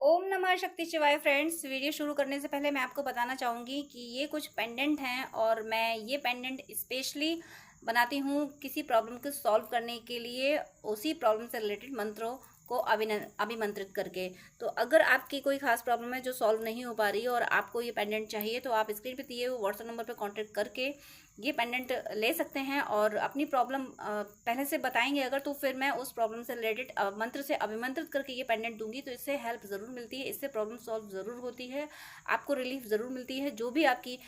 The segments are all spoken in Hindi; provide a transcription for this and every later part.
ओम नमः शक्ति शिवाय फ्रेंड्स। वीडियो शुरू करने से पहले मैं आपको बताना चाहूँगी कि ये कुछ पेंडेंट हैं और मैं ये पेंडेंट स्पेशली बनाती हूँ किसी प्रॉब्लम को सॉल्व करने के लिए, उसी प्रॉब्लम से रिलेटेड मंत्रों को अभिमंत्रित करके। तो अगर आपकी कोई खास प्रॉब्लम है जो सॉल्व नहीं हो पा रही है और आपको ये पेंडेंट चाहिए, तो आप स्क्रीन पे दिए हुए व्हाट्सएप नंबर पे कांटेक्ट करके ये पेंडेंट ले सकते हैं और अपनी प्रॉब्लम पहले से बताएंगे अगर, तो फिर मैं उस प्रॉब्लम से रिलेटेड मंत्र से अभिमंत्रित करके ये पेंडेंट दूंगी। तो इससे हेल्प ज़रूर मिलती है, इससे प्रॉब्लम सॉल्व ज़रूर होती है, आपको रिलीफ ज़रूर मिलती है। जो भी आपकी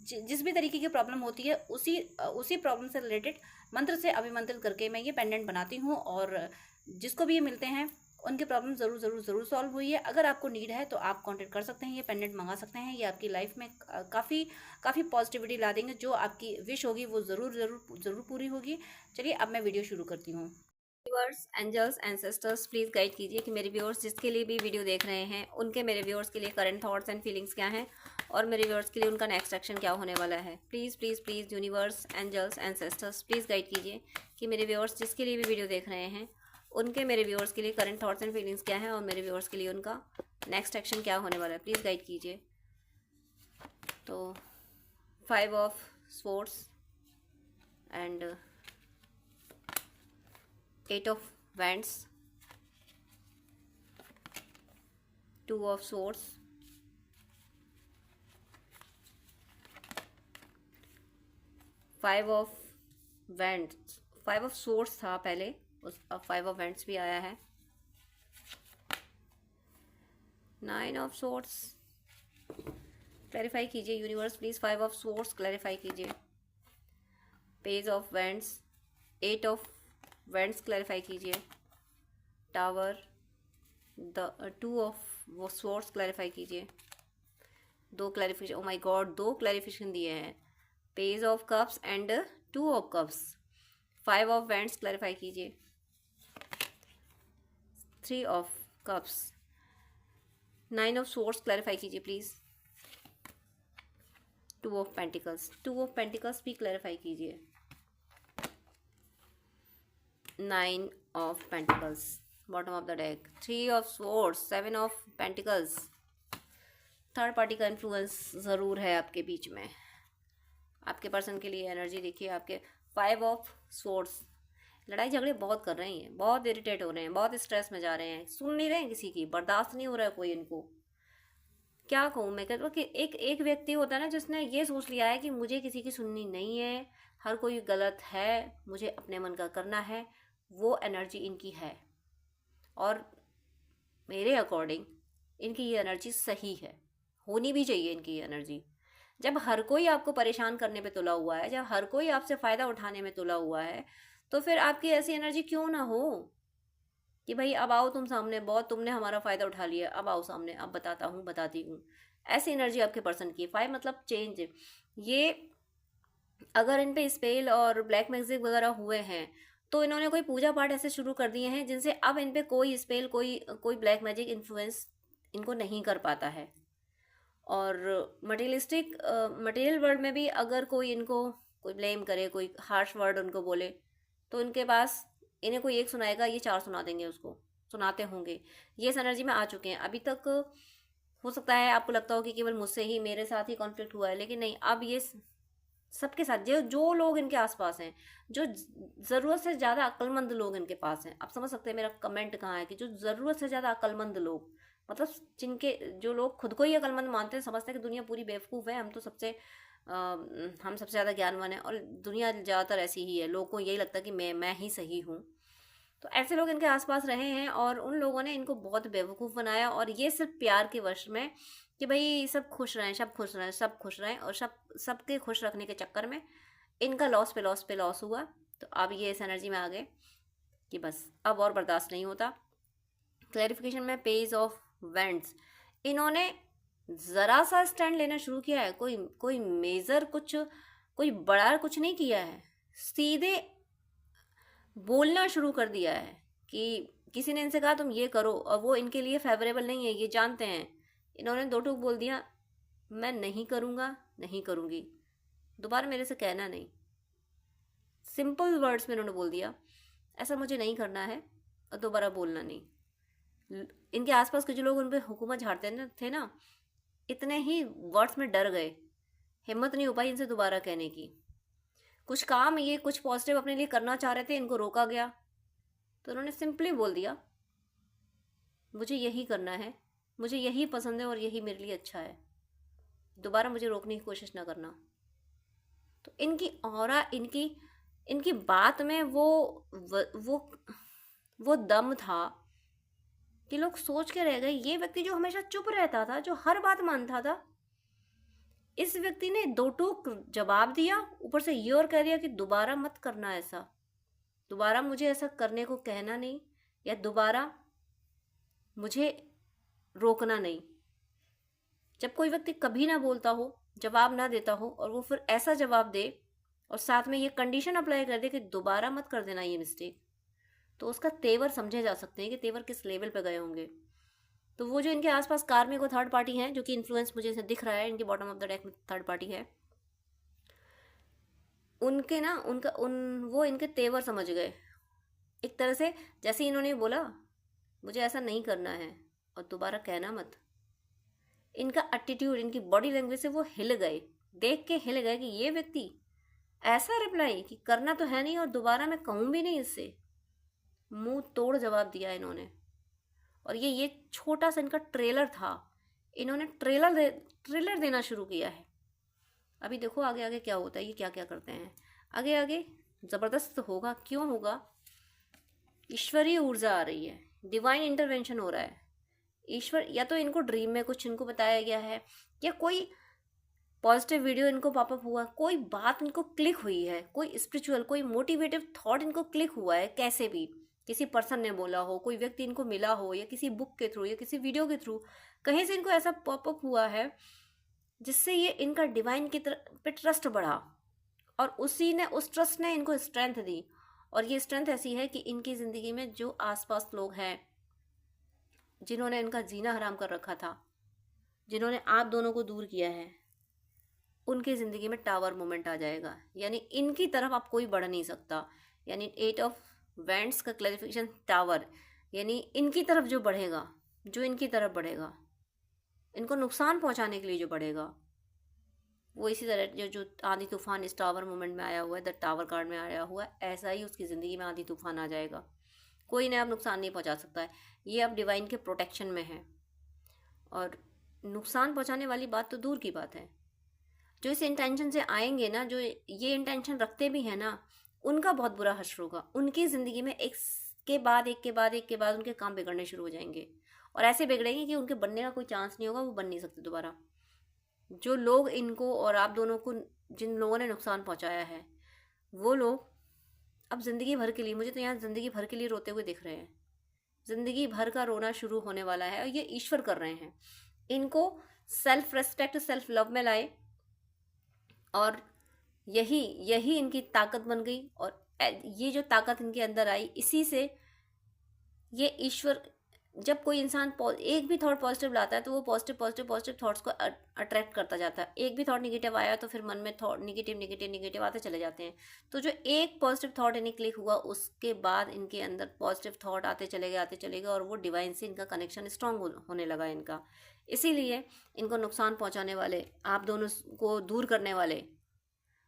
जिस भी तरीके की प्रॉब्लम होती है, उसी प्रॉब्लम से रिलेटेड मंत्र से अभिमंत्रित करके मैं ये पेंडेंट बनाती हूँ और जिसको भी ये मिलते हैं उनकी प्रॉब्लम ज़रूर ज़रूर ज़रूर सॉल्व हुई है। अगर आपको नीड है तो आप कांटेक्ट कर सकते हैं, ये पेंडेंट मंगा सकते हैं। ये आपकी लाइफ में काफ़ी काफ़ी पॉजिटिविटी ला देंगे। जो आपकी विश होगी वो ज़रूर ज़रूर ज़रूर पूरी होगी। चलिए अब मैं वीडियो शुरू करती हूँ। Viewers, angels, ancestors, please guide कीजिए कि मेरे व्यूअर्स जिसके लिए भी वीडियो देख रहे हैं उनके, मेरे व्यूअर्स के लिए करंट थॉट्स एंड फीलिंग्स क्या हैं और मेरे व्यूअर्स के लिए उनका नेक्स्ट एक्शन क्या होने वाला है। Please please please universe, angels, ancestors, please guide कीजिए कि मेरे व्यूअर्स जिसके लिए भी वीडियो देख रहे हैं उनके, मेरे व्यूअर्स के लिए करंट थॉट्स एंड फीलिंग्स क्या हैं और मेरे व्यूअर्स के लिए उनका नेक्स्ट एक्शन क्या होने वाला है। प्लीज़ गाइड कीजिए। तो 5 of swords and 8 of wands, 2 of swords, 5 of wands. 5 of swords था पहले, उस अब 5 ऑफ वैंड्स भी आया है। 9 ऑफ swords, क्लैरिफाई कीजिए universe please. 5 of swords clarify कीजिए। Page of wands, 8 of wands clarify कीजिए। Tower, the 2 of swords clarify कीजिए। दो clarification, oh my god, 2 clarification दिए हैं। Page of cups and 2 of cups. 5 of wands clarify कीजिए। 3 of cups, 9 of swords clarify कीजिए please. 2 of pentacles, 2 of pentacles भी क्लैरिफाई कीजिए। 9 of pentacles, bottom of the deck. 3 of swords, 7 of pentacles. Third party का इन्फ्लुएंस ज़रूर है आपके बीच में। आपके पर्सन के लिए एनर्जी देखिए आपके 5 ऑफ swords। लड़ाई झगड़े बहुत कर रहे हैं, बहुत इरिटेट हो रहे हैं, बहुत स्ट्रेस में जा रहे हैं, सुन नहीं रहे हैं किसी की, बर्दाश्त नहीं हो रहा है कोई इनको। क्या कहूँ मैं, कहता हूँ कि एक एक व्यक्ति होता है ना जिसने ये सोच लिया है कि मुझे किसी की सुननी नहीं है, हर कोई गलत है, मुझे अपने मन का करना है। वो एनर्जी इनकी है और मेरे अकॉर्डिंग इनकी ये एनर्जी सही है, होनी भी चाहिए इनकी ये एनर्जी। जब हर कोई आपको परेशान करने पे तुला हुआ है, जब हर कोई आपसे फ़ायदा उठाने में तुला हुआ है, तो फिर आपकी ऐसी एनर्जी क्यों ना हो कि भाई अब आओ तुम सामने, बहुत तुमने हमारा फ़ायदा उठा लिया, अब आओ सामने, अब बताता हूँ, बताती हूँ। ऐसी एनर्जी आपके पर्सन की है। 5 मतलब चेंज। ये अगर इन पे स्पेल और ब्लैक मैजिक वगैरह हुए हैं तो इन्होंने कोई पूजा पाठ ऐसे शुरू कर दिए हैं जिनसे अब इन पे कोई स्पेल, कोई कोई ब्लैक मैजिक इन्फ्लुएंस इनको नहीं कर पाता है। और मटेरियलिस्टिक मटेरियल वर्ल्ड में भी अगर कोई इनको कोई ब्लेम करे, कोई हार्श वर्ड उनको बोले, तो इनके पास इन्हें कोई एक सुनाएगा, ये 4 सुना देंगे, उसको सुनाते होंगे। ये इस एनर्जी में आ चुके हैं। अभी तक हो सकता है आपको लगता हो कि केवल मुझसे ही, मेरे साथ ही कॉन्फ्लिक्ट हुआ है, लेकिन नहीं, अब ये सबके साथ, जो जो लोग इनके आसपास हैं, जो ज़रूरत से ज़्यादा अक्लमंद लोग इनके पास हैं। आप समझ सकते हैं मेरा कमेंट कहाँ है कि जो ज़रूरत से ज़्यादा अक्लमंद लोग, मतलब जिनके, जो लोग खुद को ही अक्लमंद मानते हैं, समझते हैं कि दुनिया पूरी बेवकूफ़ है, हम तो सबसे हम सबसे ज़्यादा ज्ञानवान हैं, और दुनिया ज़्यादातर ऐसी ही है, लोगों को यही लगता है कि मैं ही सही हूँ। तो ऐसे लोग इनके आसपास रहे हैं और उन लोगों ने इनको बहुत बेवकूफ़ बनाया, और ये सिर्फ प्यार के वश में कि भाई सब खुश रहें, सब खुश रहें, सब खुश रहें, और सबके खुश रखने के चक्कर में इनका लॉस पे लॉस पे लॉस हुआ। तो अब ये इस एनर्जी में आ गए कि बस अब और बर्दाश्त नहीं होता। क्लैरिफिकेशन में पेज ऑफ वेंट्स, इन्होंने ज़रा सा स्टैंड लेना शुरू किया है। कोई कोई मेजर कुछ, कोई बड़ा कुछ नहीं किया है, सीधे बोलना शुरू कर दिया है कि किसी ने इनसे कहा तुम ये करो, और वो इनके लिए फेवरेबल नहीं है, ये जानते हैं। इन्होंने 2 टूक बोल दिया, मैं नहीं करूँगा, नहीं करूँगी, दोबारा मेरे से कहना नहीं। सिंपल वर्ड्स में इन्होंने बोल दिया, ऐसा मुझे नहीं करना है और दोबारा बोलना नहीं। इनके आसपास के जो लोग उन पर हुकूमत झाड़ते थे ना, इतने ही वर्ड्स में डर गए, हिम्मत नहीं हो पाई इनसे दोबारा कहने की। कुछ काम ये कुछ पॉजिटिव अपने लिए करना चाह रहे थे, इनको रोका गया, तो उन्होंने सिंपली बोल दिया मुझे यही करना है, मुझे यही पसंद है और यही मेरे लिए अच्छा है, दोबारा मुझे रोकने की कोशिश ना करना। तो इनकी ऑरा, इनकी इनकी बात में वो दम था कि लोग सोच के रह गए, ये व्यक्ति जो हमेशा चुप रहता था, जो हर बात मानता था, इस व्यक्ति ने दो टूक जवाब दिया, ऊपर से ये और कह दिया कि दोबारा मत करना ऐसा, दोबारा मुझे ऐसा करने को कहना नहीं, या दोबारा मुझे रोकना नहीं। जब कोई व्यक्ति कभी ना बोलता हो, जवाब ना देता हो, और वो फिर ऐसा जवाब दे और साथ में ये कंडीशन अप्लाई कर दे कि दोबारा मत कर देना ये मिस्टेक, तो उसका तेवर समझे जा सकते हैं कि तेवर किस लेवल पे गए होंगे। तो वो जो इनके आसपास कार्मिक और थर्ड पार्टी हैं, जो कि इन्फ्लुएंस मुझे इसे दिख रहा है, इनके बॉटम ऑफ द डेक में थर्ड पार्टी है, उनके ना उनका वो इनके तेवर समझ गए एक तरह से। जैसे इन्होंने बोला मुझे ऐसा नहीं करना है और दोबारा कहना मत, इनका एटीट्यूड, इनकी बॉडी लैंग्वेज से वो हिल गए, देख के हिल गए कि ये व्यक्ति ऐसा रिप्लाई कि करना तो है नहीं और दोबारा मैं कहूँ भी नहीं इससे, मुंह तोड़ जवाब दिया इन्होंने। और ये छोटा सा इनका ट्रेलर था, इन्होंने ट्रेलर देना शुरू किया है। अभी देखो आगे आगे क्या होता है, ये क्या क्या करते हैं आगे आगे, ज़बरदस्त होगा। क्यों होगा? ईश्वरीय ऊर्जा आ रही है, डिवाइन इंटरवेंशन हो रहा है। ईश्वर, या तो इनको ड्रीम में कुछ इनको बताया गया है, या कोई पॉजिटिव वीडियो इनको पॉपअप हुआ, कोई बात इनको क्लिक हुई है, कोई स्पिरिचुअल, कोई मोटिवेटिव थॉट इनको क्लिक हुआ है, कैसे भी किसी पर्सन ने बोला हो, कोई व्यक्ति इनको मिला हो, या किसी बुक के थ्रू, या किसी वीडियो के थ्रू, कहीं से इनको ऐसा पॉपअप हुआ है जिससे ये इनका डिवाइन की तरफ पे ट्रस्ट बढ़ा, और उस ट्रस्ट ने इनको स्ट्रेंथ दी। और ये स्ट्रेंथ ऐसी है कि इनकी ज़िंदगी में जो आसपास लोग हैं जिन्होंने इनका जीना हराम कर रखा था, जिन्होंने आप दोनों को दूर किया है, उनकी ज़िंदगी में टावर मोमेंट आ जाएगा। यानी इनकी तरफ अब कोई बढ़ नहीं सकता। यानी 8 ऑफ वैंड्स का क्लैरिफिकेशन टावर, यानी इनकी तरफ जो बढ़ेगा, जो इनकी तरफ बढ़ेगा, इनको नुकसान पहुंचाने के लिए जो बढ़ेगा, वो इसी तरह जो आंधी तूफान इस टावर मोमेंट में आया हुआ है, द टावर कार्ड में आया हुआ है, ऐसा ही उसकी ज़िंदगी में आंधी तूफान आ जाएगा। कोई ने अब नुकसान नहीं पहुंचा सकता है, ये अब डिवाइन के प्रोटेक्शन में है। और नुकसान पहुंचाने वाली बात तो दूर की बात है, जो इस इंटेंशन से आएंगे ना, जो ये इंटेंशन रखते भी हैं ना, उनका बहुत बुरा हश्र होगा। उनकी ज़िंदगी में एक के बाद उनके काम बिगड़ने शुरू हो जाएंगे, और ऐसे बिगड़ेंगे कि उनके बनने का कोई चांस नहीं होगा, वो बन नहीं सकते दोबारा। जो लोग इनको और आप दोनों को, जिन लोगों ने नुकसान पहुंचाया है, वो लोग अब ज़िंदगी भर के लिए, मुझे तो यहाँ ज़िंदगी भर के लिए रोते हुए दिख रहे हैं। ज़िंदगी भर का रोना शुरू होने वाला है, और ये ईश्वर कर रहे हैं। इनको सेल्फ रेस्पेक्ट, सेल्फ लव में लाए, और यही इनकी ताकत बन गई। और ये जो ताकत इनके अंदर आई, इसी से ये ईश्वर, जब कोई इंसान एक भी थॉट पॉजिटिव लाता है तो वो पॉजिटिव थॉट्स को अट्रैक्ट करता जाता है। एक भी थॉट निगेटिव आया तो फिर मन में थॉट निगेटिव आते चले जाते हैं। तो जो एक पॉजिटिव थॉट इन्हें क्लिक हुआ, उसके बाद इनके अंदर पॉजिटिव थॉट आते चले गए, और वो डिवाइन से इनका कनेक्शन स्ट्रांग होने लगा इनका। इसीलिए इनको नुकसान पहुँचाने वाले, आप दोनों को दूर करने वाले,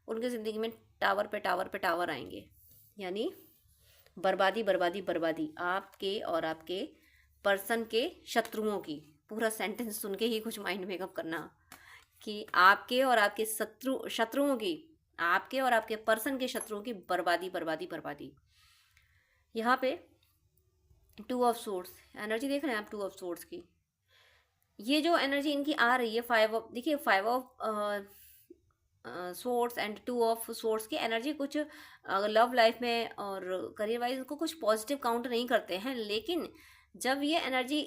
उनकी ज़िंदगी में टावर पे टावर आएंगे। यानी बर्बादी आपके और आपके पर्सन के शत्रुओं की। पूरा सेंटेंस सुन के ही कुछ माइंड मेकअप करना कि आपके और आपके शत्रुओं की, आपके और आपके पर्सन के शत्रुओं की बर्बादी। यहाँ पे 2 ऑफ सोर्ड्स एनर्जी देख रहे हैं आप, 2 ऑफ सोर्ड्स की। ये जो एनर्जी इनकी आ रही है, 5 of source and 2 of source की एनर्जी कुछ लव लाइफ में और करियर वाइज उनको कुछ पॉजिटिव काउंट नहीं करते हैं। लेकिन जब ये एनर्जी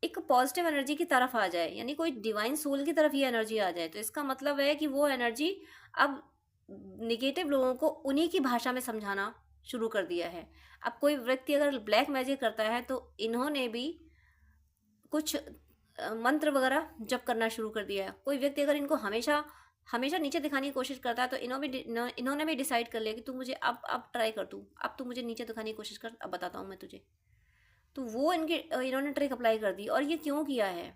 एक पॉजिटिव एनर्जी की तरफ आ जाए, यानी कोई डिवाइन सोल की तरफ ये एनर्जी आ जाए, तो इसका मतलब है कि वो एनर्जी अब निगेटिव लोगों को उन्हीं की भाषा में समझाना शुरू कर दिया है। अब कोई व्यक्ति अगर ब्लैक मैजिक करता है तो इन्होंने भी कुछ मंत्र वगैरह जप करना शुरू कर दिया है। कोई व्यक्ति अगर इनको हमेशा नीचे दिखाने की कोशिश करता है तो इन्होंने भी डिसाइड कर लिया कि तू मुझे अब ट्राई कर, तू मुझे नीचे दिखाने की कोशिश कर, अब बताता हूँ मैं तुझे। तो वो इन्होंने ट्रिक अप्लाई कर दी। और ये क्यों किया है?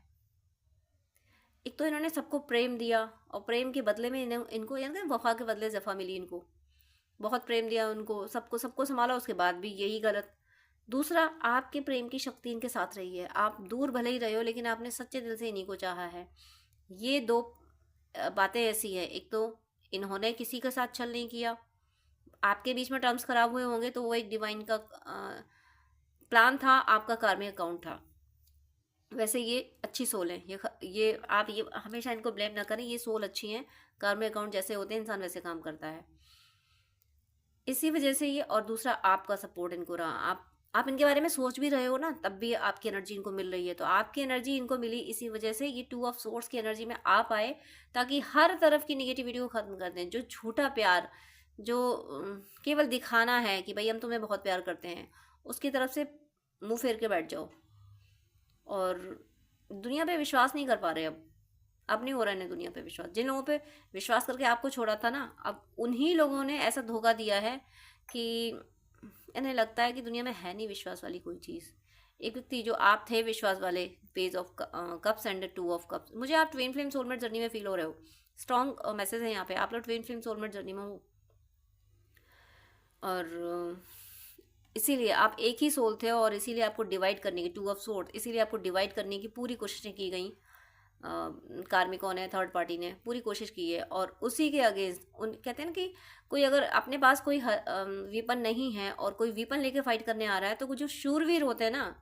एक तो इन्होंने सबको प्रेम दिया, और प्रेम के बदले में इनको यानी वफा के बदले जफ़ा मिली। इनको बहुत प्रेम दिया, उनको सबको सबको संभाला, उसके बाद भी यही गलत। दूसरा, आपके प्रेम की शक्ति इनके साथ रही है, आप दूर भले ही रहे हो लेकिन आपने सच्चे दिल से इन्हीं को चाहा है। ये दो बातें ऐसी है, एक तो इन्होंने किसी के साथ छल नहीं किया, आपके बीच में टर्म्स खराब हुए होंगे तो वो एक डिवाइन का प्लान था, आपका कार्मिक अकाउंट था। वैसे ये अच्छी सोल है, ये आप ये हमेशा इनको ब्लेम ना करें, ये सोल अच्छी हैं। कार्मिक अकाउंट जैसे होते हैं, इंसान वैसे काम करता है, इसी वजह से ये। और दूसरा, आपका सपोर्ट इनको रहा। आप इनके बारे में सोच भी रहे हो ना, तब भी आपकी एनर्जी इनको मिल रही है। तो आपकी एनर्जी इनको मिली, इसी वजह से ये 2 ऑफ सोर्स की एनर्जी में आ पाए, ताकि हर तरफ की निगेटिविटी को ख़त्म कर दें। जो झूठा प्यार, जो केवल दिखाना है कि भाई हम तुम्हें बहुत प्यार करते हैं, उसकी तरफ से मुंह फेर के बैठ जाओ। और दुनिया पे विश्वास नहीं कर पा रहे अब नहीं हो रहा है दुनिया पे विश्वास। जिन लोगों पे विश्वास करके आपको छोड़ा था ना, अब उन्हीं लोगों ने ऐसा धोखा दिया है कि इन्हें लगता है कि दुनिया में है नहीं विश्वास वाली कोई चीज़। एक व्यक्ति जो आप थे विश्वास वाले, page of cups and 2 of cups, मुझे आप ट्विन फ्लेम सोलमेट जर्नी में फील हो रहे हो। स्ट्रॉन्ग मैसेज है यहाँ पे, आप लोग ट्विन फ्लेम सोलमेट जर्नी में हो। और इसीलिए आप एक ही सोल थे, और इसीलिए आपको डिवाइड करने की 2 ऑफ सोर्ड, इसीलिए आपको डिवाइड करने की पूरी कोशिशें की गई। कार्मिकों ने, थर्ड पार्टी ने पूरी कोशिश की है। और उसी के अगेंस्ट उन कहते हैं ना कि कोई अगर अपने पास कोई वीपन नहीं है और कोई वीपन लेके फाइट करने आ रहा है, तो कुछ जो शूरवीर होते हैं ना,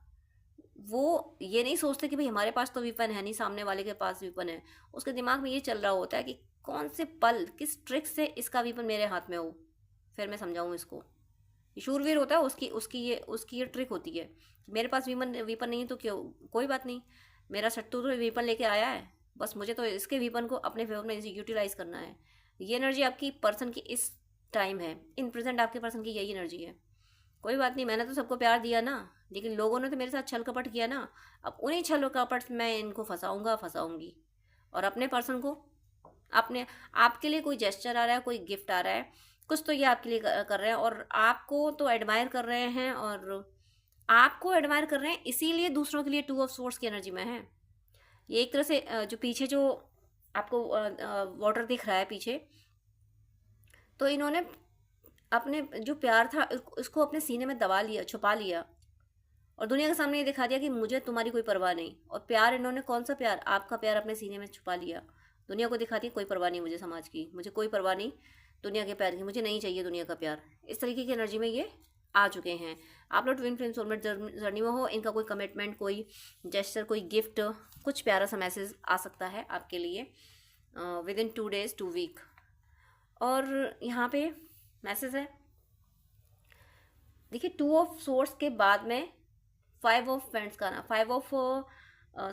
वो ये नहीं सोचते कि भाई हमारे पास तो वीपन है नहीं, सामने वाले के पास वीपन है। उसके दिमाग में ये चल रहा होता है कि कौन से पल, किस ट्रिक से इसका वीपन मेरे हाथ में हो, फिर मैं समझाऊँ इसको। शूरवीर होता है, उसकी ये ट्रिक होती है। मेरे पास वीपन नहीं है तो क्यों, कोई बात नहीं, मेरा सट्टू तो वीपन लेके आया है, बस मुझे तो इसके वीपन को अपने फेवर में यूटिलाइज करना है। ये एनर्जी आपकी पर्सन की इस टाइम है, इन प्रेजेंट आपके पर्सन की यही एनर्जी है। कोई बात नहीं, मैंने तो सबको प्यार दिया ना, लेकिन लोगों ने तो मेरे साथ छल कपट किया ना, अब उन्हीं छल कपट मैं इनको फंसाऊंगी। और अपने पर्सन को, अपने आपके लिए कोई जेस्चर आ रहा है, कोई गिफ्ट आ रहा है, कुछ तो ये आपके लिए कर रहे हैं, और आपको तो एडमायर कर रहे हैं, और आपको एडमायर कर रहे हैं, इसीलिए दूसरों के लिए 2 ऑफ सोर्स की एनर्जी में है। ये एक तरह से जो पीछे जो आपको वाटर दिख रहा है पीछे, तो इन्होंने अपने जो प्यार था उसको अपने सीने में दबा लिया, छुपा लिया, और दुनिया के सामने ये दिखा दिया कि मुझे तुम्हारी कोई परवाह नहीं। और प्यार इन्होंने, कौन सा प्यार, आपका प्यार अपने सीने में छुपा लिया। दुनिया को दिखा दिया कोई परवाह नहीं मुझे समाज की, मुझे कोई परवाह नहीं दुनिया के प्यार की, मुझे नहीं चाहिए दुनिया का प्यार। इस तरीके की एनर्जी में ये आ चुके हैं। आप लोग ट्विन फ्लेम सोलमेट जर्नी में हो, इनका कोई कमिटमेंट, कोई जेस्चर, कोई गिफ्ट, कुछ प्यारा सा मैसेज आ सकता है आपके लिए विद इन 2 days 2 week। और यहाँ पे मैसेज है, देखिए 2 ऑफ सोर्स के बाद में 5 ऑफ पेंट्स का ना, 5 ऑफ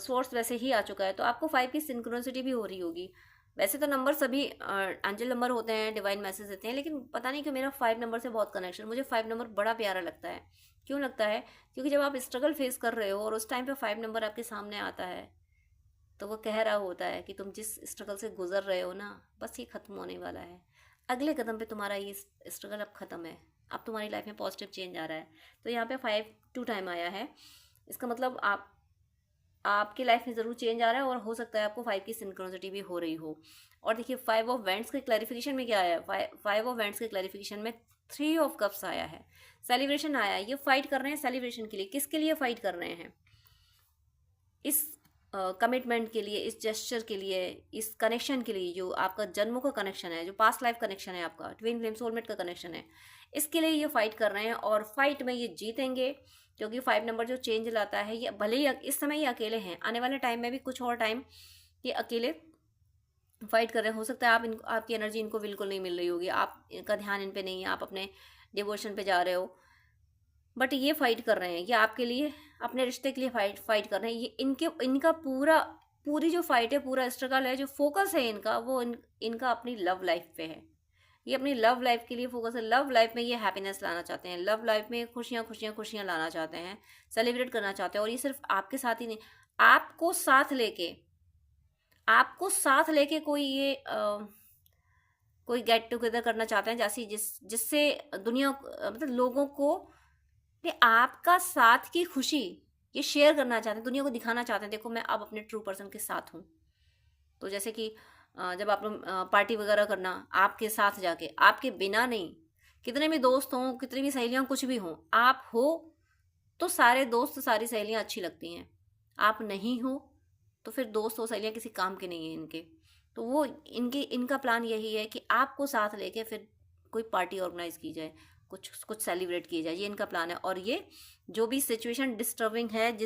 सोर्स वैसे ही आ चुका है, तो आपको 5 की सिंक्रोनिसिटी भी हो रही होगी। वैसे तो नंबर सभी एंजल नंबर होते हैं, डिवाइन मैसेज देते हैं, लेकिन पता नहीं क्यों मेरा 5 नंबर से बहुत कनेक्शन, मुझे 5 नंबर बड़ा प्यारा लगता है। क्यों लगता है? क्योंकि जब आप स्ट्रगल फेस कर रहे हो और उस टाइम पे 5 नंबर आपके सामने आता है, तो वो कह रहा होता है कि तुम जिस स्ट्रगल से गुजर रहे हो ना, बस ये ख़त्म होने वाला है। अगले कदम पे तुम्हारा ये स्ट्रगल अब ख़त्म है, अब तुम्हारी लाइफ में पॉजिटिव चेंज आ रहा है। तो यहाँ पे 5 2 टाइम आया है, इसका मतलब आपकी लाइफ में ज़रूर चेंज आ रहा है, और हो सकता है आपको 5 की सिंक्रोनिसिटी भी हो रही हो। और देखिए 5 ऑफ वेंट्स के क्लैरिफिकेशन में क्या आया है, 5 ऑफ वेंट्स के क्लैरिफिकेशन में 3 ऑफ कप्स आया है, सेलिब्रेशन आया है। ये फाइट कर रहे हैं सेलिब्रेशन के लिए। किसके लिए फाइट कर रहे हैं? इस कमिटमेंट के लिए, इस जेस्चर के लिए, इस कनेक्शन के लिए, जो आपका जन्मों का कनेक्शन है, जो पास्ट लाइफ कनेक्शन है, आपका ट्विन फ्लेम सोलमेट का कनेक्शन है, इसके लिए ये फाइट कर रहे हैं। और फाइट में ये जीतेंगे, क्योंकि 5 नंबर जो चेंज लाता है, ये भले ही इस समय ये अकेले हैं, आने वाले टाइम में भी कुछ और टाइम ये अकेले फाइट कर रहे हैं। हो सकता है आपकी एनर्जी इनको बिल्कुल नहीं मिल रही होगी, आपका ध्यान इन पे नहीं है, आप अपने डिवोशन पे जा रहे हो, बट ये फाइट कर रहे हैं, ये आपके लिए, अपने रिश्ते के लिए फाइट कर रहे हैं। ये इनका पूरी जो फाइट है, पूरा स्ट्रगल है, जो फोकस है इनका, वो इनका अपनी लव लाइफ पे है। ये अपनी लव लाइफ के लिए फोकस है। लव लाइफ में ये हैप्पीनेस लाना चाहते हैं, लव लाइफ में खुशियाँ लाना चाहते हैं, सेलिब्रेट करना चाहते हैं। और ये सिर्फ आपके साथ ही नहीं, आपको साथ लेके कोई गेट टुगेदर करना चाहते हैं, जैसे जिससे दुनिया, मतलब लोगों को ये आपका साथ की खुशी ये शेयर करना चाहते हैं, दुनिया को दिखाना चाहते हैं, देखो मैं अब अपने ट्रू पर्सन के साथ हूँ। तो जैसे कि जब आप लोग पार्टी वगैरह करना, आपके साथ जाके, आपके बिना नहीं, कितने भी दोस्त हों, कितनी भी सहेलियाँ, कुछ भी हों, आप हो तो सारे दोस्त सारी सहेलियाँ अच्छी लगती हैं। आप नहीं हो तो फिर दोस्त और सहेलियाँ किसी काम के नहीं हैं इनके। तो वो इनका प्लान यही है कि आपको साथ लेके फिर कोई पार्टी ऑर्गेनाइज की जाए, कुछ कुछ सेलिब्रेट किया जाए, ये इनका प्लान है। और ये जो भी सिचुएशन डिस्टर्बिंग है,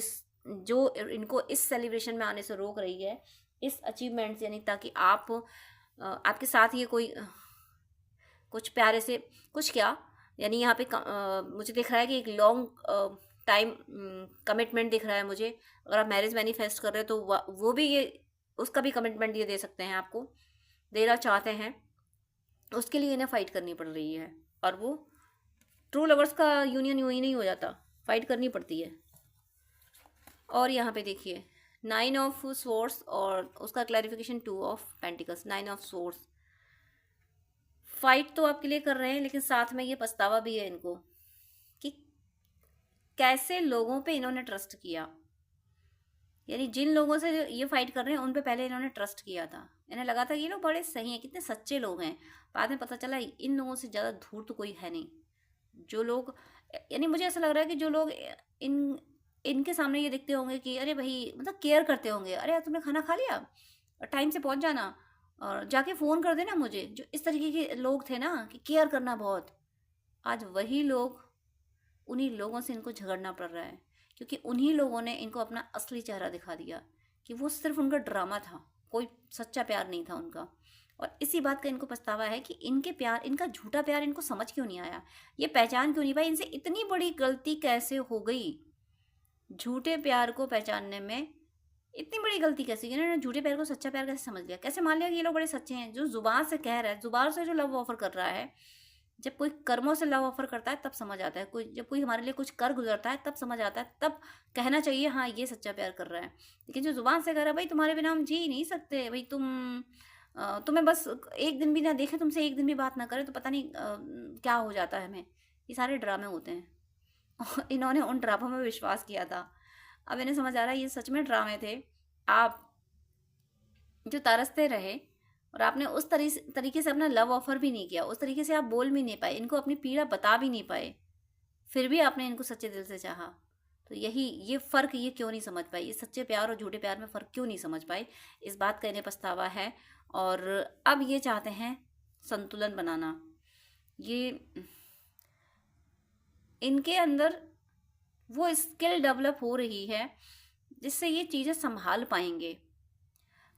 जो इनको इस सेलिब्रेशन में आने से रोक रही है, इस अचीवमेंट यानी ताकि आपके साथ ये कोई कुछ प्यारे से कुछ क्या यानी यहाँ पे मुझे दिख रहा है कि एक लॉन्ग टाइम कमिटमेंट दिख रहा है मुझे। अगर आप मैरिज मैनिफेस्ट कर रहे हो तो वो भी ये उसका भी कमिटमेंट ये दे सकते हैं, आपको देना चाहते हैं, उसके लिए इन्हें फाइट करनी पड़ रही है। और वो ट्रू लवर्स का यूनियन यूँ ही नहीं हो जाता, फाइट करनी पड़ती है। और यहाँ पे देखिए 9 ऑफ स्वॉर्ड्स और उसका clarification 2 of pentacles. 9 of swords fight तो आपके लिए कर रहे हैं, लेकिन साथ में ये पछतावा भी है इनको कि कैसे लोगों पे इन्होंने ट्रस्ट किया। यानी जिन लोगों से ये फाइट कर रहे हैं उन पे पहले इन्होंने ट्रस्ट किया था, इन्हें लगा था ये लोग बड़े सही हैं, कितने सच्चे लोग हैं। बाद में पता चला इन लोगों से ज़्यादा धूर्त तो कोई है नहीं। जो लोग यानी मुझे ऐसा लग रहा है कि जो लोग इनके सामने ये दिखते होंगे कि अरे भाई मतलब केयर करते होंगे, अरे यार तुमने खाना खा लिया, टाइम से पहुंच जाना और जाके फ़ोन कर देना मुझे, जो इस तरीके के लोग थे ना कि केयर करना बहुत, आज वही लोग, उन्हीं लोगों से इनको झगड़ना पड़ रहा है, क्योंकि उन्हीं लोगों ने इनको अपना असली चेहरा दिखा दिया कि वो सिर्फ उनका ड्रामा था, कोई सच्चा प्यार नहीं था उनका। और इसी बात का इनको पछतावा है कि इनका झूठा प्यार इनको समझ क्यों नहीं आया, ये पहचान क्यों नहीं पाई, इनसे इतनी बड़ी गलती कैसे हो गई। झूठे प्यार को पहचानने में इतनी बड़ी गलती कैसे, इन्होंने झूठे प्यार को सच्चा प्यार कैसे समझ लिया, कैसे मान लिया कि ये लोग बड़े सच्चे हैं। जो जुबान से कह रहा है, जुबान से जो लव ऑफर कर रहा है, जब कोई कर्मों से लव ऑफर करता है तब समझ आता है, जब कोई हमारे लिए कुछ कर गुजरता है तब समझ आता है, तब कहना चाहिए हाँ ये सच्चा प्यार कर रहा है। लेकिन जो जुबान से कह रहा है भाई तुम्हारे बिना हम जी नहीं सकते, भाई तुम्हें बस एक दिन भी ना देखे, तुमसे एक दिन भी बात ना करे तो पता नहीं क्या हो जाता है हमें, ये सारे ड्रामे होते हैं। इन्होंने उन ड्रामों में विश्वास किया था, अब इन्हें समझ आ रहा है ये सच में ड्रामे थे। आप जो तरसते रहे और आपने उस तरीके से अपना लव ऑफर भी नहीं किया, उस तरीके से आप बोल भी नहीं पाए, इनको अपनी पीड़ा बता भी नहीं पाए, फिर भी आपने इनको सच्चे दिल से चाहा। तो ये फ़र्क ये क्यों नहीं समझ पाए, ये सच्चे प्यार और झूठे प्यार में फ़र्क क्यों नहीं समझ पाए, इस बात का इन्हें पछतावा है। और अब ये चाहते हैं संतुलन बनाना। ये इनके अंदर वो स्किल डेवलप हो रही है जिससे ये चीज़ें संभाल पाएंगे।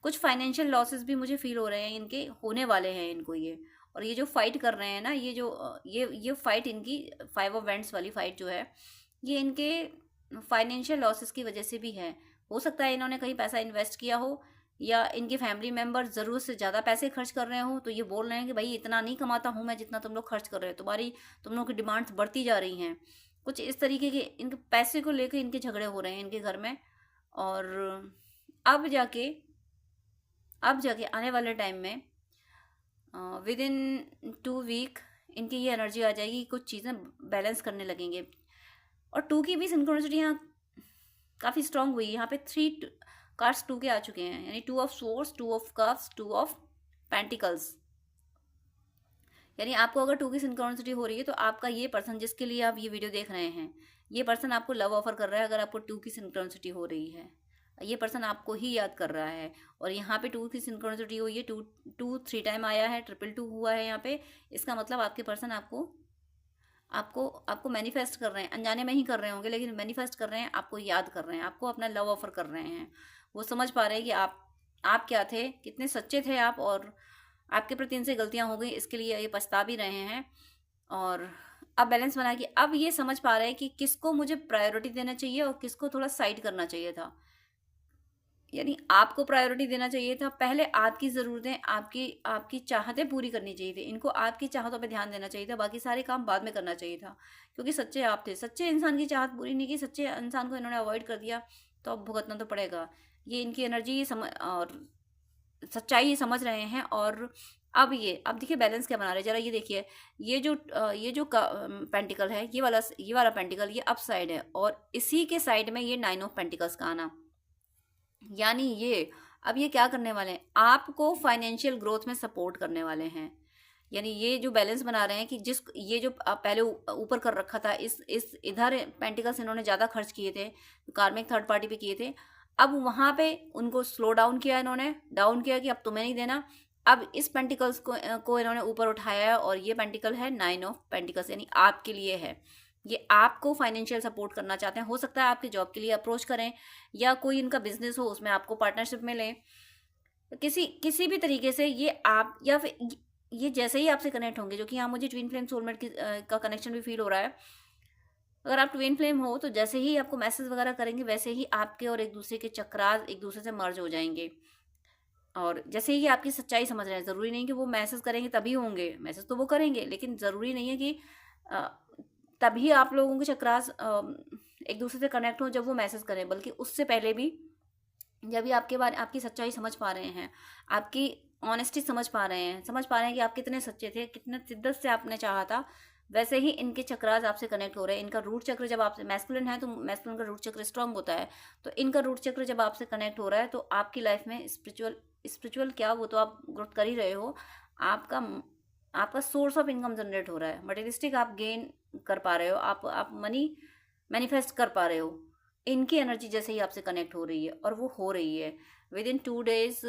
कुछ फाइनेंशियल लॉसेस भी मुझे फील हो रहे हैं, इनके होने वाले हैं इनको ये। और ये जो फाइट कर रहे हैं ना, ये फाइट इनकी 5 ऑफ वेंट्स वाली फाइट जो है, ये इनके फाइनेंशियल लॉसेस की वजह से भी है। हो सकता है इन्होंने कहीं पैसा इन्वेस्ट किया हो, या इनके फैमिली मेम्बर ज़रूरत से ज़्यादा पैसे खर्च कर रहे हो, तो ये बोल रहे हैं कि भाई इतना नहीं कमाता हूँ मैं जितना तुम लोग खर्च कर रहे हो, तुम लोगों की डिमांड्स बढ़ती जा रही हैं। कुछ इस तरीके के इनके पैसे को लेकर इनके झगड़े हो रहे हैं इनके घर में। और अब जाके आने वाले टाइम में विद इन 2 वीक इनकी ये एनर्जी आ जाएगी, कुछ चीज़ें बैलेंस करने लगेंगे। और 2 की भी सिंक्रोनिसिटी यहाँ काफ़ी स्ट्रांग हुई है। यहाँ पे 3 कार्ड्स 2 के आ चुके हैं, यानी 2 of swords, 2 of cups, 2 of pentacles. यानी आपको अगर 2 की सिंक्रोनिसिटी हो रही है तो आपका ये पर्सन जिसके लिए आप ये वीडियो देख रहे हैं, ये पर्सन आपको लव ऑफर कर रहा है। अगर आपको 2 की सिंक्रोनिसिटी हो रही है, ये पर्सन आपको ही याद कर रहा है। और यहाँ पे 2 की सिंक्रोनिसिटी हुई है, 2 3 टाइम आया है, 2 हुआ है यहाँ पे। इसका मतलब आपके पर्सन आपको मैनिफेस्ट कर रहे हैं, अनजाने में ही कर रहे होंगे, लेकिन मैनिफेस्ट कर रहे हैं, आपको याद कर रहे हैं, आपको अपना लव ऑफर कर रहे हैं। वो समझ पा रहे हैं कि आप क्या थे, कितने सच्चे थे आप, और आपके प्रति इनसे गलतियाँ हो गई, इसके लिए ये पछता भी रहे हैं। और अब बैलेंस बना कि अब ये समझ पा रहे हैं कि किसको मुझे प्रायोरिटी देना चाहिए और किसको थोड़ा साइड करना चाहिए था। यानी आपको प्रायोरिटी देना चाहिए था, पहले आपकी ज़रूरतें, आपकी चाहतें पूरी करनी चाहिए थी, इनको आपकी चाहतों पे ध्यान देना चाहिए था, बाकी सारे काम बाद में करना चाहिए था। क्योंकि सच्चे आप थे, सच्चे इंसान की चाहत पूरी नहीं की, सच्चे इंसान को इन्होंने अवॉइड कर दिया, तो अब भुगतना तो पड़ेगा। ये इनकी एनर्जी और सच्चाई समझ रहे हैं, और अब देखिए बैलेंस क्या बना रहे हैं जरा ये देखिए। ये जो पेंटिकल है, ये वाला पेंटिकल ये अप साइड है, और इसी के साइड में ये 9 ऑफ पेंटिकल्स का आना, यानी ये अब ये क्या करने वाले हैं, आपको फाइनेंशियल ग्रोथ में सपोर्ट करने वाले हैं। यानी ये जो बैलेंस बना रहे हैं कि जिस ये जो आप पहले ऊपर कर रखा था, इस इधर पेंटिकल्स इन्होंने ज़्यादा खर्च किए थे, कार्मिक थर्ड पार्टी पे किए थे, अब वहाँ पे उनको स्लो डाउन किया, इन्होंने डाउन किया कि अब तुम्हें नहीं देना। अब इस पेंटिकल्स को इन्होंने ऊपर उठाया है, और ये पेंटिकल है 9 ऑफ पेंटिकल्स, यानी आपके लिए है। ये आपको फाइनेंशियल सपोर्ट करना चाहते हैं, हो सकता है आपके जॉब के लिए अप्रोच करें, या कोई इनका बिजनेस हो उसमें आपको पार्टनरशिप में लें, किसी किसी भी तरीके से ये आप, या फिर ये जैसे ही आपसे कनेक्ट होंगे, जो कि यहाँ मुझे ट्विन फ्लेम सोलमेट का कनेक्शन भी फील हो रहा है। अगर आप ट्विन फ्लेम हो तो जैसे ही आपको मैसेज वगैरह करेंगे, वैसे ही आपके और एक दूसरे के चक्रास एक दूसरे से मर्ज हो जाएंगे, और जैसे ही आपकी सच्चाई समझ रहे हैं, ज़रूरी नहीं कि वो मैसेज करेंगे तभी होंगे, मैसेज तो वो करेंगे, लेकिन ज़रूरी नहीं है कि तभी आप लोगों के चक्रास एक दूसरे से कनेक्ट हो जब वो मैसेज करें, बल्कि उससे पहले भी, जब भी आपके बारे आपकी सच्चाई समझ पा रहे हैं, आपकी ऑनेस्टी समझ पा रहे हैं कि आप कितने सच्चे थे, कितने शिद्दत से आपने चाहा था, वैसे ही इनके चक्रास आपसे कनेक्ट हो रहे हैं। इनका रूट चक्र जब आपसे, मैस्कुलिन है तो मैस्कुलिन का रूट चक्र स्ट्रांग होता है, तो इनका रूट चक्र जब आपसे कनेक्ट हो रहा है, तो आपकी लाइफ में स्पिरिचुअल क्या, वो तो आप ग्रोथ कर ही रहे हो, आपका सोर्स ऑफ इनकम जनरेट हो रहा है, मटेरियलिस्टिक आप गेन कर पा रहे हो, आप मनी मैनिफेस्ट कर पा रहे हो। इनकी एनर्जी जैसे ही आपसे कनेक्ट हो रही है, और वो हो रही है with in 2 days,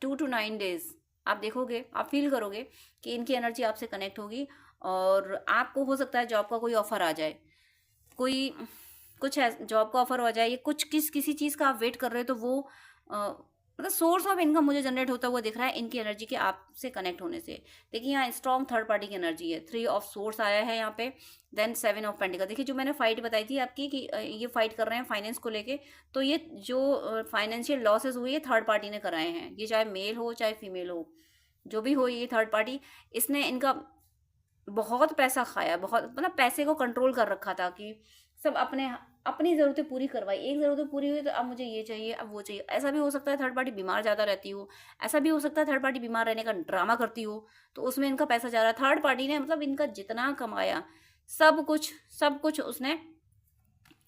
2 to 9 days, आप देखोगे, आप फील करोगे कि इनकी एनर्जी आपसे कनेक्ट होगी, और आपको हो सकता है जॉब का कोई ऑफर आ जाए, कोई कुछ जॉब का ऑफर हो जाए, या किसी चीज़ का आप वेट कर रहे हो, तो वो मतलब सोर्स ऑफ इनकम मुझे जनरेट होता हुआ दिख रहा है इनकी एनर्जी के आपसे कनेक्ट होने से। देखिए यहाँ स्ट्रॉन्ग थर्ड पार्टी की एनर्जी है, 3 ऑफ सोर्स आया है यहाँ पे, देन 7 ऑफ पेंटिकल। देखिए जो मैंने फाइट बताई थी आपकी कि ये फाइट कर रहे हैं फाइनेंस को लेके, तो ये जो फाइनेंशियल लॉसेस हुई है थर्ड पार्टी ने कराए हैं, ये चाहे मेल हो चाहे फीमेल हो, जो भी हो, ये थर्ड पार्टी, इसने इनका बहुत पैसा खाया, बहुत मतलब पैसे को कंट्रोल कर रखा था, कि सब अपनी ज़रूरतें पूरी करवाई, एक ज़रूरत पूरी हुई तो अब मुझे ये चाहिए, अब वो चाहिए। ऐसा भी हो सकता है थर्ड पार्टी बीमार ज़्यादा रहती हो, ऐसा भी हो सकता है थर्ड पार्टी बीमार रहने का ड्रामा करती हो, तो उसमें इनका पैसा जा रहा है। थर्ड पार्टी ने मतलब इनका जितना कमाया सब कुछ उसने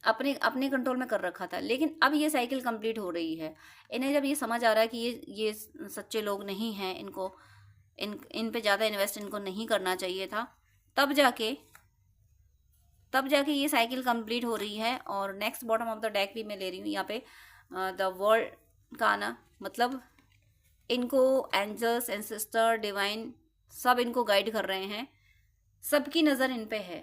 अपने अपने कंट्रोल में कर रखा था, लेकिन अब ये साइकिल कंप्लीट हो रही है। इन्हें जब ये समझ आ रहा है कि ये सच्चे लोग नहीं हैं, इनको इन पे ज़्यादा इन्वेस्ट इनको नहीं करना चाहिए था, तब जाके ये साइकिल कंप्लीट हो रही है। और next bottom of the deck भी मैं ले रही हूँ यहाँ पे, द वर्ल्ड का आना, मतलब इनको एंजल्स, एंसेस्टर, डिवाइन सब इनको गाइड कर रहे हैं, सबकी नज़र इन पे है।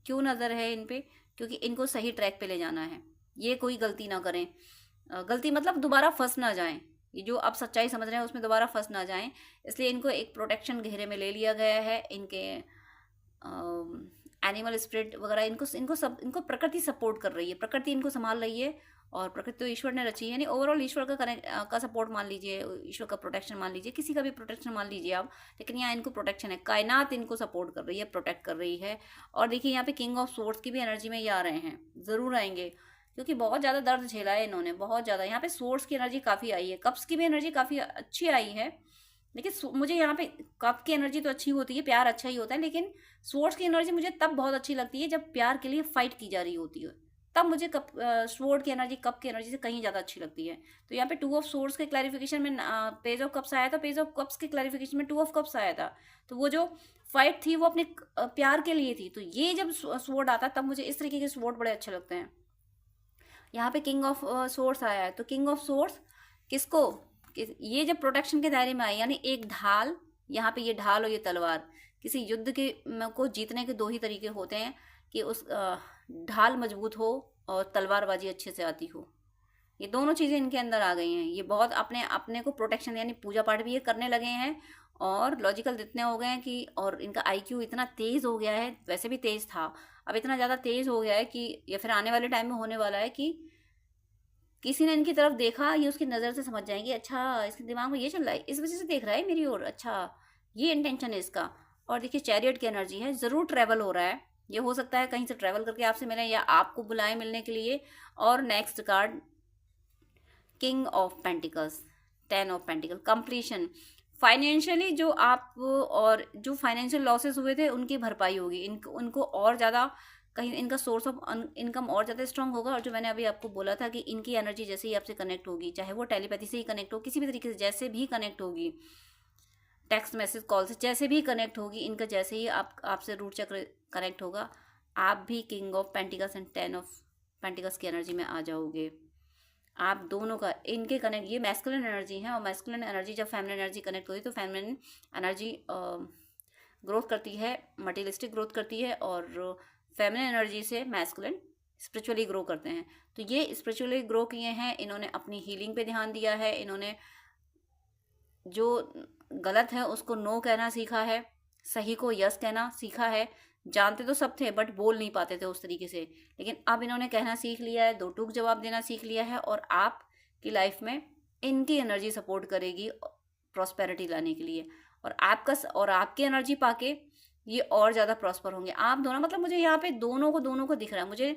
क्यों नज़र है इन पे? क्योंकि इनको सही ट्रैक पे ले जाना है, ये कोई गलती ना करें, गलती मतलब दोबारा फंस ना जाएं, ये जो आप सच्चाई समझ रहे हैं उसमें दोबारा फंस ना जाएं, इसलिए इनको एक प्रोटेक्शन घेरे में ले लिया गया है। इनके एनिमल स्पिरिट वगैरह इनको प्रकृति सपोर्ट कर रही है, प्रकृति इनको संभाल रही है, और प्रकृति तो ईश्वर ने रची है, यानी ओवरऑल ईश्वर का सपोर्ट मान लीजिए, ईश्वर का प्रोटेक्शन मान लीजिए, किसी का भी प्रोटेक्शन मान लीजिए आप, लेकिन यहाँ इनको प्रोटेक्शन है, कायनात इनको सपोर्ट कर रही है, प्रोटेक्ट कर रही है। और देखिए यहाँ पे किंग ऑफ सोर्ड्स की भी एनर्जी में ये आ रहे हैं, ज़रूर आएंगे, क्योंकि बहुत ज़्यादा दर्द झेला है इन्होंने, बहुत ज़्यादा। यहाँ पे सोर्ड्स की एनर्जी काफ़ी आई है, कप्स की भी एनर्जी काफ़ी अच्छी आई है, लेकिन मुझे यहाँ पे कप की एनर्जी तो अच्छी होती है, प्यार अच्छा ही होता है, लेकिन स्वॉर्ड्स की एनर्जी मुझे तब बहुत अच्छी लगती है जब प्यार के लिए फाइट की जा रही होती है, तब मुझे स्वॉर्ड की एनर्जी कप की एनर्जी से कहीं ज़्यादा अच्छी लगती है। तो यहाँ पे 2 ऑफ स्वॉर्ड्स के क्लैरिफिकेशन में पेज ऑफ कप्स आया था, पेज ऑफ कप्स के क्लैरिफिकेशन में 2 ऑफ कप्स आया था, तो वो जो फाइट थी वो अपने प्यार के लिए थी। तो ये जब स्वॉर्ड आता तब मुझे इस तरीके के स्वॉर्ड बड़े अच्छे लगते हैं। यहाँ पे किंग ऑफ सोर्स आया है, तो किंग ऑफ सोर्स किसको, ये जब प्रोटेक्शन के दायरे में आई, यानी एक ढाल, यहाँ पे ये ढाल और ये तलवार, किसी युद्ध के को जीतने के 2 ही तरीके होते हैं, कि उस ढाल मजबूत हो और तलवारबाजी अच्छे से आती हो, ये दोनों चीज़ें इनके अंदर आ गई हैं। ये बहुत अपने को प्रोटेक्शन, यानी पूजा पाठ भी ये करने लगे हैं, और लॉजिकल इतने हो गए हैं कि, और इनका IQ इतना तेज़ हो गया है, वैसे भी तेज़ था, अब इतना ज़्यादा तेज़ हो गया है कि, या फिर आने वाले टाइम में होने वाला है कि किसी ने इनकी तरफ देखा, ये उसकी नज़र से समझ जाएंगे, अच्छा इसके दिमाग में ये चल रहा है, इस वजह से देख रहा है मेरी ओर, अच्छा ये इंटेंशन है इसका। और देखिए चैरियट की एनर्जी है, ज़रूर ट्रैवल हो रहा है, ये हो सकता है कहीं से ट्रैवल करके आपसे मिले, या आपको बुलाए मिलने के लिए। और next card king of pentacles, 10 of pentacle, completion, financially जो आप और जो फाइनेंशियल लॉसेस हुए थे उनकी भरपाई होगी, उनको और ज़्यादा कहीं इनका सोर्स ऑफ इनकम और ज़्यादा स्ट्रांग होगा। और जो मैंने अभी आपको बोला था कि इनकी एनर्जी जैसे ही आपसे कनेक्ट होगी, चाहे वो टेलीपैथी से ही कनेक्ट हो, किसी भी तरीके से जैसे भी कनेक्ट होगी, टेक्स्ट मैसेज कॉल से जैसे भी कनेक्ट होगी, इनका जैसे ही आपसे रूट चक्र कनेक्ट होगा, आप भी king of pentacles and 10 of pentacles की एनर्जी में आ जाओगे। आप दोनों का इनके कनेक्ट, ये मैस्कुलिन एनर्जी है, और मैस्कुलिन एनर्जी जब फेमिनिन एनर्जी कनेक्ट होती है तो फेमिनिन एनर्जी ग्रोथ करती है, मटेरियलिस्टिक ग्रोथ करती है, और फेमिनिन एनर्जी से मैस्कुलिन स्पिरिचुअली ग्रो करते हैं। तो ये स्पिरिचुअली ग्रो किए हैं, इन्होंने अपनी हीलिंग पे ध्यान दिया है, इन्होंने जो गलत है उसको नो कहना सीखा है, सही को यस कहना सीखा है। जानते तो सब थे बट बोल नहीं पाते थे उस तरीके से, लेकिन अब इन्होंने कहना सीख लिया है, दो टूक जवाब देना सीख लिया है, और आपकी लाइफ में इनकी एनर्जी सपोर्ट करेगी प्रॉस्पेरिटी लाने के लिए। और आपकी एनर्जी पाके ये और ज़्यादा प्रॉस्पर होंगे आप दोनों। मतलब मुझे यहाँ पे दोनों को दिख रहा है मुझे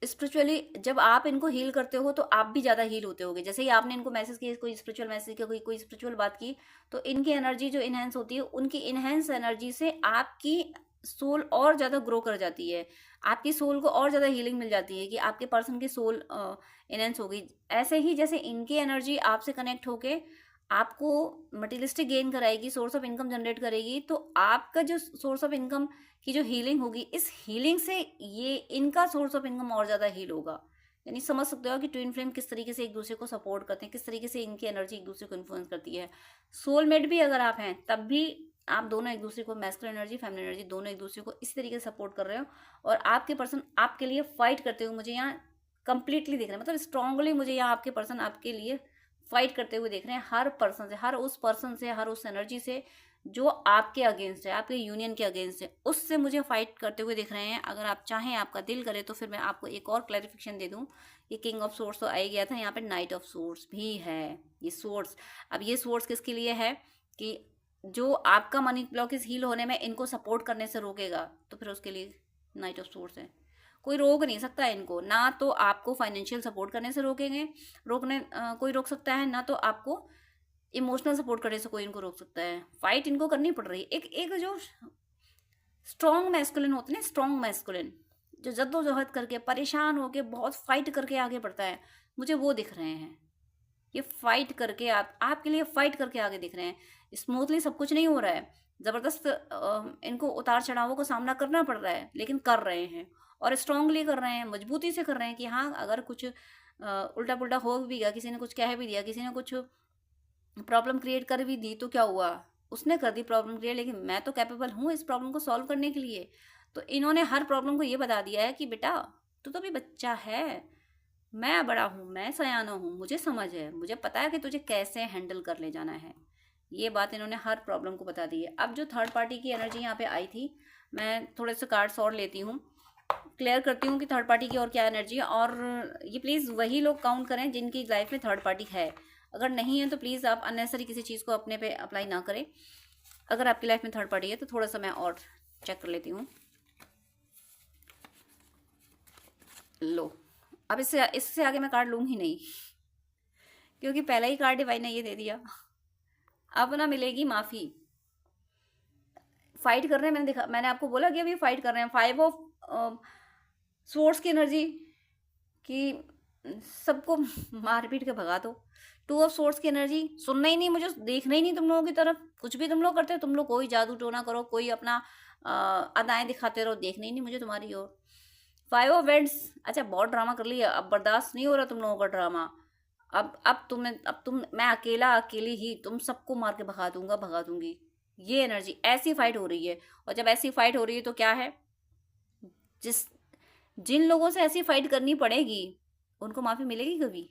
स्पिरिचुअली। जब आप इनको हील करते हो तो आप भी ज़्यादा हील होते होगे। जैसे ही आपने इनको मैसेज किया, कोई स्पिरिचुअल मैसेज किया, कोई स्पिरिचुअल बात की, तो इनकी एनर्जी जो इनहेंस होती है, उनकी इनहेंस एनर्जी से आपकी सोल और ज़्यादा ग्रो कर जाती है, आपकी सोल को और ज़्यादा हीलिंग मिल जाती है कि आपके पर्सन की सोल इनहेंस हो गई। ऐसे ही जैसे इनकी एनर्जी आपसे कनेक्ट होके आपको मटेरियलिस्टिक गेन कराएगी, सोर्स ऑफ इनकम जनरेट करेगी, तो आपका जो सोर्स ऑफ इनकम की जो हीलिंग होगी, इस हीलिंग से ये इनका सोर्स ऑफ इनकम और ज़्यादा हील होगा। यानी समझ सकते हो कि ट्विन फ्लेम किस तरीके से एक दूसरे को सपोर्ट करते हैं, किस तरीके से इनकी एनर्जी एक दूसरे को इन्फ्लुएंस करती है। सोलमेट भी अगर आप हैं तब भी आप दोनों एक दूसरे को, मैस्कुलिन एनर्जी फेमिनिन एनर्जी दोनों एक दूसरे को इसी तरीके से सपोर्ट कर रहे हो, और आपके पर्सन आपके लिए फाइट करते हुए मुझे यहाँ कंप्लीटली दिख रहे हैं। मतलब स्ट्रांगली मुझे यहाँ आपके पर्सन आपके लिए फाइट करते हुए देख रहे हैं, हर पर्सन से, हर उस पर्सन से, हर उस एनर्जी से जो आपके अगेंस्ट है, आपके यूनियन के अगेंस्ट है, उससे मुझे फाइट करते हुए दिख रहे हैं। अगर आप चाहें, आपका दिल करे, तो फिर मैं आपको एक और क्लैरिफिकेशन दे दूं। ये किंग ऑफ सोर्स तो आ ही गया था, यहाँ पे नाइट ऑफ सोर्स भी है। ये सोर्स, अब ये सोर्स किसके लिए है कि जो आपका मनी ब्लॉक इस हील होने में इनको सपोर्ट करने से रोकेगा, तो फिर उसके लिए नाइट ऑफ सोर्स है। कोई रोक नहीं सकता इनको, ना तो आपको फाइनेंशियल सपोर्ट करने से रोकेंगे, कोई रोक सकता है, ना तो आपको इमोशनल सपोर्ट करने से कोई इनको रोक सकता है। फाइट इनको करनी पड़ रही है। एक जो स्ट्रॉन्ग मैस्कुलिन होते हैं, स्ट्रॉन्ग मैस्कुलिन जो जद्दोजहद करके, परेशान होके, बहुत फाइट करके आगे बढ़ता है, मुझे वो दिख रहे हैं। ये फाइट करके आपके लिए फाइट करके आगे दिख रहे हैं। स्मूथली सब कुछ नहीं हो रहा है, ज़बरदस्त इनको उतार चढ़ावों का सामना करना पड़ रहा है, लेकिन कर रहे हैं, और स्ट्रांगली कर रहे हैं, मजबूती से कर रहे हैं कि हाँ, अगर कुछ उल्टा पुल्टा हो भी गया, किसी ने कुछ कह भी दिया, किसी ने कुछ प्रॉब्लम क्रिएट कर भी दी, तो क्या हुआ, उसने कर दी प्रॉब्लम क्रिएट, लेकिन मैं तो कैपेबल हूँ इस प्रॉब्लम को सॉल्व करने के लिए। तो इन्होंने हर प्रॉब्लम को ये बता दिया है कि बेटा तू तो अभी बच्चा है, मैं बड़ा हूँ, मैं सयाना हूँ, मुझे समझ है, मुझे पता है कि तुझे कैसे हैंडल कर ले जाना है। ये बात इन्होंने हर प्रॉब्लम को बता दी है। अब जो थर्ड पार्टी की एनर्जी यहाँ पे आई थी, मैं थोड़े से कार्ड्स और लेती हूँ, क्लियर करती हूँ कि थर्ड पार्टी की और क्या एनर्जी है। और ये प्लीज़ वही लोग काउंट करें जिनकी लाइफ में थर्ड पार्टी है। अगर नहीं है तो प्लीज़ आप अननेसरी किसी चीज़ को अपने पे अप्लाई ना करें। अगर आपकी लाइफ में थर्ड पार्टी है तो थोड़ा सा मैं और चेक कर लेती हूँ। लो, अब इससे आगे मैं कार्ड लूँगी नहीं, क्योंकि पहला ही कार्ड डिवाइन ने ये दे दिया। अब ना मिलेगी माफ़ी। फाइट कर रहे हैं, मैंने आपको बोला कि अभी फाइट कर रहे हैं। 5 ऑफ स्वॉर्ड्स की एनर्जी कि सबको मार पीट के भगा दो। 2 ऑफ स्वॉर्ड्स की एनर्जी, सुनना ही नहीं, मुझे देखना ही नहीं तुम लोगों की तरफ, कुछ भी तुम लोग करते हो, तुम लोग कोई जादू टोना करो, कोई अपना अदाएँ दिखाते रहो, देखना ही नहीं मुझे तुम्हारी ओर। 5 ऑफ वेंट्स, अच्छा बहुत ड्रामा कर लिया, अब बर्दाश्त नहीं हो रहा तुम लोगों का ड्रामा। मैं अकेली ही तुम सबको मार के भगा दूंगी। ये एनर्जी, ऐसी फाइट हो रही है। और जब ऐसी फाइट हो रही है तो क्या है, जिन लोगों से ऐसी फाइट करनी पड़ेगी उनको माफ़ी मिलेगी कभी?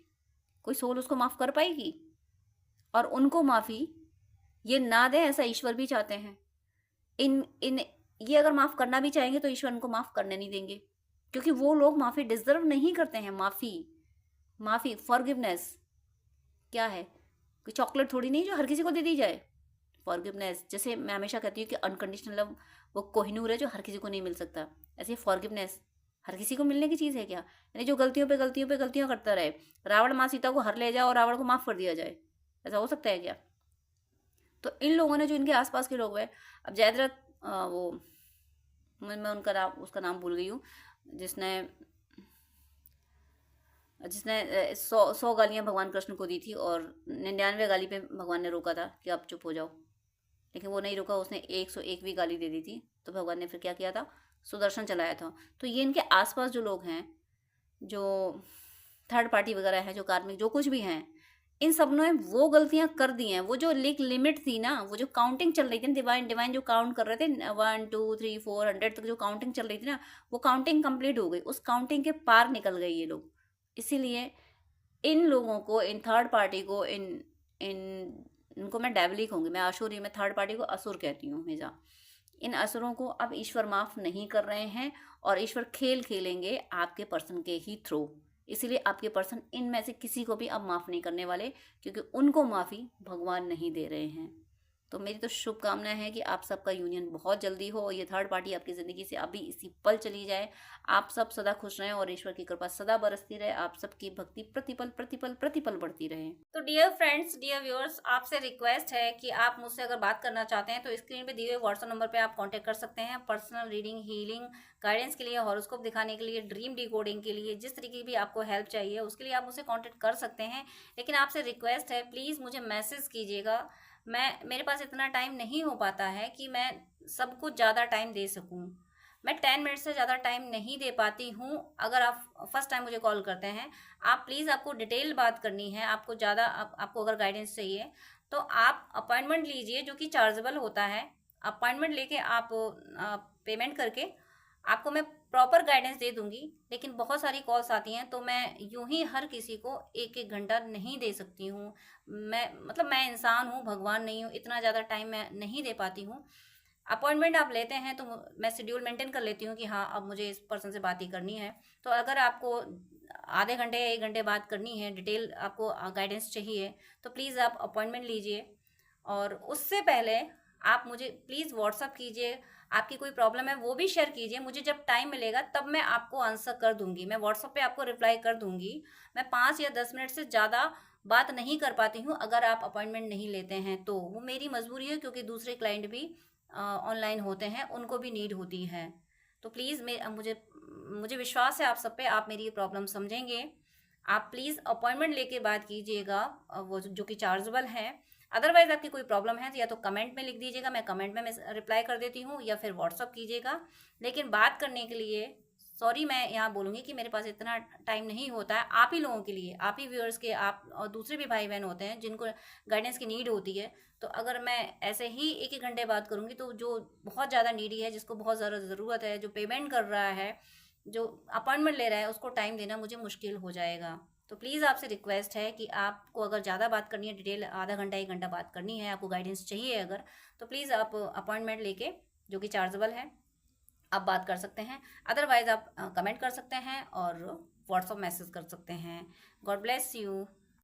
कोई सोल उसको माफ़ कर पाएगी? और उनको माफ़ी ये ना दे, ऐसा ईश्वर भी चाहते हैं। ये अगर माफ़ करना भी चाहेंगे तो ईश्वर उनको माफ़ करने नहीं देंगे, क्योंकि वो लोग माफ़ी डिजर्व नहीं करते हैं। माफ़ी फॉरगिवनेस क्या है? कोई चॉकलेट थोड़ी नहीं जो हर किसी को दे दी जाए। फॉरगिवनेस, जैसे मैं हमेशा कहती हूँ कि अनकंडीशनल लव वो कोहिनूर है जो हर किसी को नहीं मिल सकता, ऐसे फॉरगिवनेस हर किसी को मिलने की चीज़ है क्या? यानी जो गलतियों पे गलतियां करता रहे। रावण माँ सीता को हर ले जाए और रावण को माफ़ कर दिया जाए, ऐसा हो सकता है क्या? तो इन लोगों ने, जो इनके आसपास के लोग हैं, अब जयद्रथ वो मैं उनका नाम, उसका नाम भूल गई हूँ, जिसने जिसने 100 गालियाँ भगवान कृष्ण को दी थी और 99 गाली पे भगवान ने रोका था कि आप चुप हो जाओ, लेकिन वो नहीं रुका, उसने 101वीं गाली दे दी थी। तो भगवान ने फिर क्या किया था, सुदर्शन चलाया था। तो ये इनके आसपास जो लोग हैं, जो थर्ड पार्टी वगैरह है, जो कार्मिक, जो कुछ भी हैं, इन सब ने वो गलतियां कर दी हैं। वो जो लिमिट थी ना, वो जो काउंटिंग चल रही थी ना, डिवाइन डिवाइन जो काउंट कर रहे थे 1 2 3 4 100 तक जो काउंटिंग चल रही थी ना, वो काउंटिंग कंप्लीट हो गई, उस काउंटिंग के पार निकल गए ये लोग। इसीलिए इन लोगों को, इन थर्ड पार्टी को, इन इन इनको मैं डेविल ही कहूँगी, मैं असुर, मैं थर्ड पार्टी को असुर कहती हूँ हमेशा। इन असुरों को अब ईश्वर माफ़ नहीं कर रहे हैं और ईश्वर खेल खेलेंगे आपके पर्सन के ही थ्रू। इसीलिए आपके पर्सन इनमें से किसी को भी अब माफ़ नहीं करने वाले, क्योंकि उनको माफ़ी भगवान नहीं दे रहे हैं। तो मेरी तो शुभकामनाएं है कि आप सबका यूनियन बहुत जल्दी हो और ये थर्ड पार्टी आपकी ज़िंदगी से अभी इसी पल चली जाए। आप सब सदा खुश रहें और ईश्वर की कृपा सदा बरसती रहे, आप सबकी भक्ति प्रतिपल प्रतिपल प्रतिपल बढ़ती रहे। तो डियर फ्रेंड्स, डियर व्यूअर्स, आपसे रिक्वेस्ट है कि आप मुझसे अगर बात करना चाहते हैं तो स्क्रीन पे दिए हुए व्हाट्सएप नंबर पे आप कांटेक्ट कर सकते हैं। पर्सनल रीडिंग, हीलिंग, गाइडेंस के लिए, हॉरोस्कोप दिखाने के लिए, ड्रीम डिकोडिंग के लिए, जिस तरीके की भी आपको हेल्प चाहिए उसके लिए आप मुझसे कॉन्टेक्ट कर सकते हैं। लेकिन आपसे रिक्वेस्ट है, प्लीज़ मुझे मैसेज कीजिएगा। मेरे पास इतना टाइम नहीं हो पाता है कि मैं सबको ज़्यादा टाइम दे सकूं। मैं 10 मिनट से ज़्यादा टाइम नहीं दे पाती हूं। अगर आप फर्स्ट टाइम मुझे कॉल करते हैं, आप प्लीज़, आपको डिटेल बात करनी है, आपको ज़्यादा आपको अगर गाइडेंस चाहिए तो आप अपॉइंटमेंट लीजिए, जो कि चार्जेबल होता है। अपॉइंटमेंट लेके आप पेमेंट करके आपको मैं प्रॉपर गाइडेंस दे दूंगी। लेकिन बहुत सारी कॉल्स आती हैं तो मैं यूं ही हर किसी को 1-1 घंटा नहीं दे सकती हूँ। मैं इंसान हूँ, भगवान नहीं हूँ, इतना ज़्यादा टाइम मैं नहीं दे पाती हूँ। अपॉइंटमेंट आप लेते हैं तो मैं शेड्यूल मेंटेन कर लेती हूँ कि हाँ, अब मुझे इस पर्सन से बात ही करनी है। तो अगर आपको आधे घंटे या 1 घंटे बात करनी है, डिटेल आपको गाइडेंस चाहिए, तो प्लीज़ आप अपॉइंटमेंट लीजिए। और उससे पहले आप मुझे प्लीज़ व्हाट्सअप कीजिए, आपकी कोई प्रॉब्लम है वो भी शेयर कीजिए। मुझे जब टाइम मिलेगा तब मैं आपको आंसर कर दूंगी, मैं व्हाट्सअप पे आपको रिप्लाई कर दूंगी। मैं 5 या 10 मिनट से ज़्यादा बात नहीं कर पाती हूँ अगर आप अपॉइंटमेंट नहीं लेते हैं तो। वो मेरी मजबूरी है, क्योंकि दूसरे क्लाइंट भी ऑनलाइन होते हैं, उनको भी नीड होती है। तो प्लीज़ मुझे मुझे विश्वास है आप सब पे, आप मेरी प्रॉब्लम समझेंगे। आप प्लीज़ अपॉइंटमेंट लेके बात कीजिएगा, वो जो कि चार्जेबल है। अदरवाइज आपकी कोई प्रॉब्लम है तो या तो कमेंट में लिख दीजिएगा, मैं कमेंट में रिप्लाई कर देती हूँ, या फिर व्हाट्सअप कीजिएगा। लेकिन बात करने के लिए सॉरी, मैं यहाँ बोलूँगी कि मेरे पास इतना टाइम नहीं होता है। आप ही लोगों के लिए, आप ही व्यूअर्स के, आप और दूसरे भी भाई बहन होते हैं जिनको गाइडेंस की नीड होती है। तो अगर मैं ऐसे ही 1-1 घंटे बात करूँगी तो जो बहुत ज़्यादा नीडी है, जिसको बहुत ज़्यादा ज़रूरत है, जो पेमेंट कर रहा है, जो अपॉइंटमेंट ले रहा है, उसको टाइम देना मुझे मुश्किल हो जाएगा। तो प्लीज़ आपसे रिक्वेस्ट है कि आपको अगर ज़्यादा बात करनी है, डिटेल आधा घंटा 1 घंटा बात करनी है, आपको गाइडेंस चाहिए अगर, तो प्लीज़ आप अपॉइंटमेंट लेके, जो कि चार्जेबल है, आप बात कर सकते हैं। अदरवाइज़ आप कमेंट कर सकते हैं और व्हाट्सअप मैसेज कर सकते हैं। God bless you.